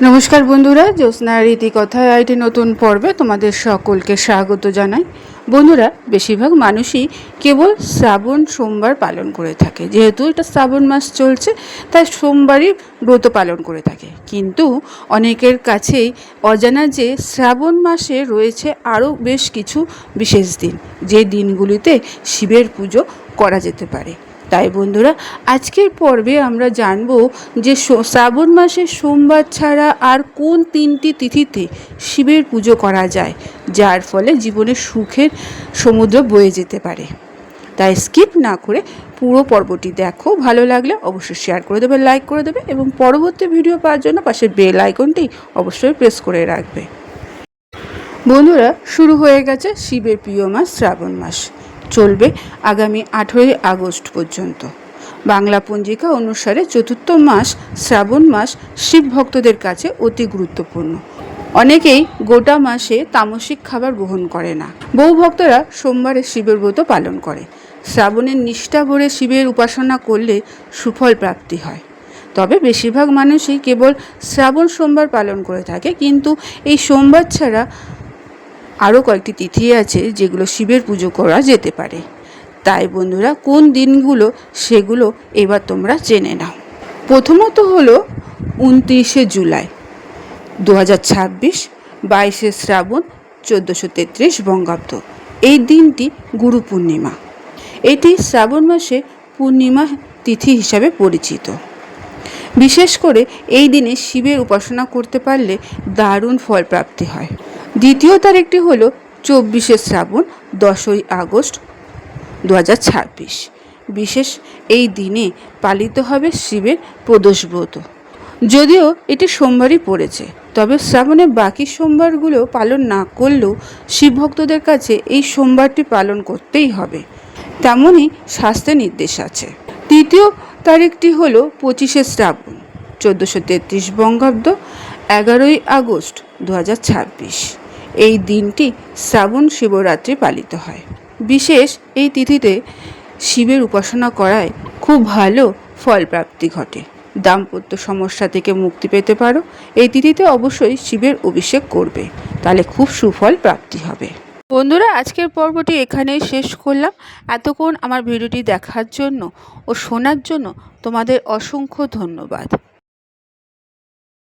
নমস্কার বন্ধুরা, জ্যোৎস্নার রীতিকথায় আইটি নতুন পর্বে তোমাদের সকলকে স্বাগত জানাই। বন্ধুরা, বেশিরভাগ মানুষই কেবল শ্রাবণ সোমবার পালন করে থাকে। যেহেতু এটা শ্রাবণ মাস চলছে, তাই সোমবারই ব্রত পালন করে থাকে। কিন্তু অনেকের কাছেই অজানা যে শ্রাবণ মাসে রয়েছে আরও বেশ কিছু বিশেষ দিন, যে দিনগুলিতে শিবের পুজো করা যেতে পারে। তাই বন্ধুরা, আজকের পর্বে আমরা জানব যে শ্রাবণ মাসে সোমবার ছাড়া আর কোন 3টি তিথিতে শিবের পুজো করা যায়, যার ফলে জীবনে সুখের সমুদ্র বয়ে যেতে পারে। তাই স্কিপ না করে পুরো পর্বটি দেখো। ভালো লাগলে অবশ্যই শেয়ার করে দেবে, লাইক করে দেবে এবং পরবর্তী ভিডিও পাওয়ার জন্য পাশের বেল আইকনটি অবশ্যই প্রেস করে রাখবে। বন্ধুরা, শুরু হয়ে গেছে শিবের প্রিয় মাস শ্রাবণ মাস। চলবে আগামী 18 আগস্ট পর্যন্ত। বাংলা পঞ্জিকা অনুসারে চতুর্থ মাস শ্রাবণ মাস শিব ভক্তদের কাছে অতি গুরুত্বপূর্ণ। অনেকেই গোটা মাসে তামসিক খাবার গ্রহণ করে না। বহু ভক্তরা সোমবারে শিবের ব্রত পালন করে। শ্রাবণের নিষ্ঠা ভরে শিবের উপাসনা করলে সুফল প্রাপ্তি হয়। তবে বেশিরভাগ মানুষই কেবল শ্রাবণ সোমবার পালন করে থাকে, কিন্তু এই সোমবার ছাড়া আরও কয়েকটি তিথি আছে যেগুলো শিবের পুজো করা যেতে পারে। তাই বন্ধুরা, কোন দিনগুলো সেগুলো এবার তোমরা জেনে নাও। প্রথমত হলো 29শে জুলাই 2026, 22শে শ্রাবণ 1433 বঙ্গাব্দ। এই দিনটি গুরু পূর্ণিমা। এটি শ্রাবণ মাসে পূর্ণিমা তিথি হিসাবে পরিচিত। বিশেষ করে এই দিনে শিবের উপাসনা করতে পারলে দারুণ ফল প্রাপ্তি হয়। দ্বিতীয় তারিখটি হলো 24শে শ্রাবণ 10ই আগস্ট 2026। বিশেষ এই দিনে পালিত হবে শিবের প্রদোষ ব্রত। যদিও এটি সোমবারই পড়েছে, তবে শ্রাবণের বাকি সোমবারগুলো পালন না করলেও শিব ভক্তদের কাছে এই সোমবারটি পালন করতেই হবে, তেমনই শাস্ত্রে নির্দেশ আছে। তৃতীয় তারিখটি হলো 25শে শ্রাবণ 1433 বঙ্গাব্দ, 11ই আগস্ট 2026। এই দিনটি শ্রাবণ শিবরাত্রি পালিত হয়। বিশেষ এই তিথিতে শিবের উপাসনা করায় খুব ভালো ফল প্রাপ্তি ঘটে। দাম্পত্য সমস্যা থেকে মুক্তি পেতে পারো। এই তিথিতে অবশ্যই শিবের অভিষেক করবে, তাহলে খুব সুফল প্রাপ্তি হবে। বন্ধুরা, আজকের পর্বটি এখানেই শেষ করলাম। এতক্ষণ আমার ভিডিওটি দেখার জন্য ও শোনার জন্য তোমাদের অসংখ্য ধন্যবাদ।